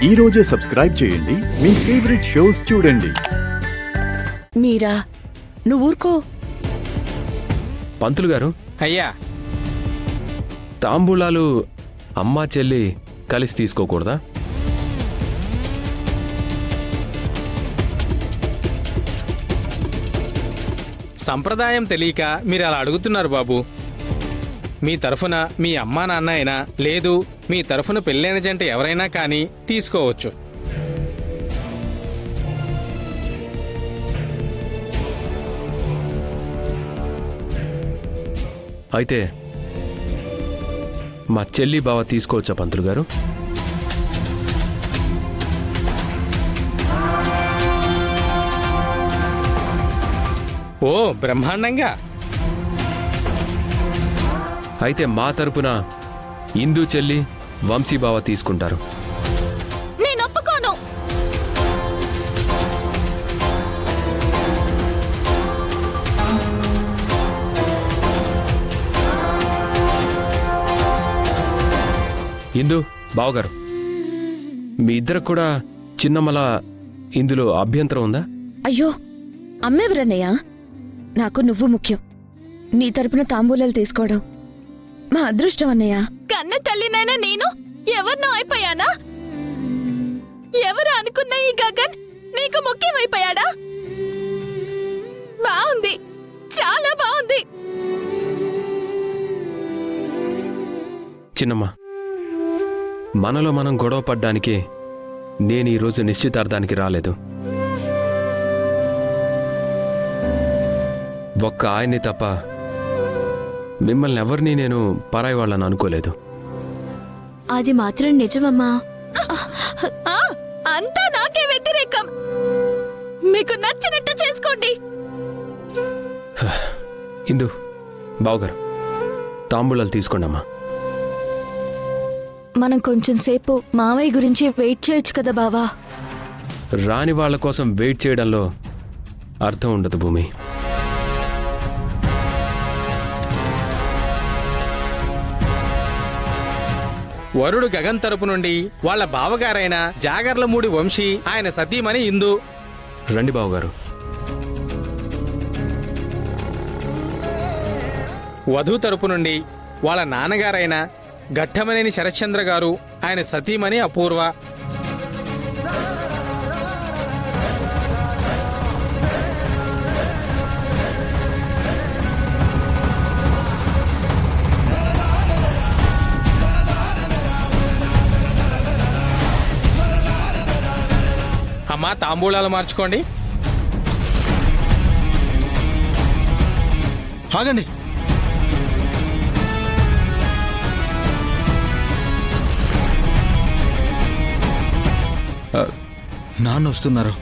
ఈ రోజే సబ్స్క్రైబ్ చేయండి, మీ ఫేవరెట్ షోస్ చూడండి. మీరా, నువ్వు ఊరుకో. పంతులు గారు, అయ్యా, తాంబూలాలు అమ్మా చెల్లి కలిసి తీసుకోకూడదా? సంప్రదాయం తెలియక మీరు అలా అడుగుతున్నారు బాబు. మీ తరఫున మీ అమ్మా నాన్న అయినా లేదు మీ తరఫున పెళ్ళైన జంట ఎవరైనా కానీ తీసుకోవచ్చు. అయితే మా చెల్లి బావ తీసుకోవచ్చా పంతులు గారు? ఓ, బ్రహ్మాండంగా. అయితే మా తరపున ఇందు చెల్లి వంశీ బావ తీసుకుంటారు. నేను ఒప్పుకోను. ఇందు బావగారు, మీ ఇద్దరు కూడా చిన్నమ్మల ఇందులో అభ్యంతరం ఉందా? అయ్యో, అమ్మెవరన్నయ్యా? నాకు నువ్వు ముఖ్యం. నీ తరపున తాంబూలాలు తీసుకోవడం మా అదృష్టం అన్నయ్య. కన్న తల్లినైనా నేను ఎవరినో అయిపోయానా? ఎవరు అనుకున్న ఈ గగన్ నీకు ముఖ్యమైపోయాడా? బాగుంది, చాలా బాగుంది. చిన్నమ్మ, మనలో మనం గొడవ పడ్డానికి నేను ఈరోజు నిశ్చితార్థానికి రాలేదు. ఒక్క ఆయన్ని తప్ప మిమ్మల్ని ఎవరిని నేను పరాయి వాళ్ళని అనుకోలేదు. అది మాత్రం నిజమమ్మా. అంతా నాకే వ్యతిరేకం. మీకు నచ్చినట్టు చేసుకోండి. ఇందు బావగారు, తాంబూలాలు తీసుకోండి అమ్మా. మనం కొంచెం సేపు మావయ్య గురించి వెయిట్ చేయొచ్చు కదా బావా? రాని వాళ్ళ కోసం వెయిట్ చేయడంలో అర్థం ఉండదు భూమి. వరుడు గగన్ తరపు నుండి వాళ్ళ బావగారైన జాగర్లమూడి వంశీ, ఆయన సతీమణి ఇందు. రండి బావగారు. వధూ తరపు నుండి వాళ్ళ నాన్నగారైన ఘట్టమనేని శరశ్చంద్ర గారు, ఆయన సతీమణి అపూర్వ. అమ్మా, తాంబూలాలు మార్చుకోండి. ఆగండి. నాన్న వస్తున్నారు.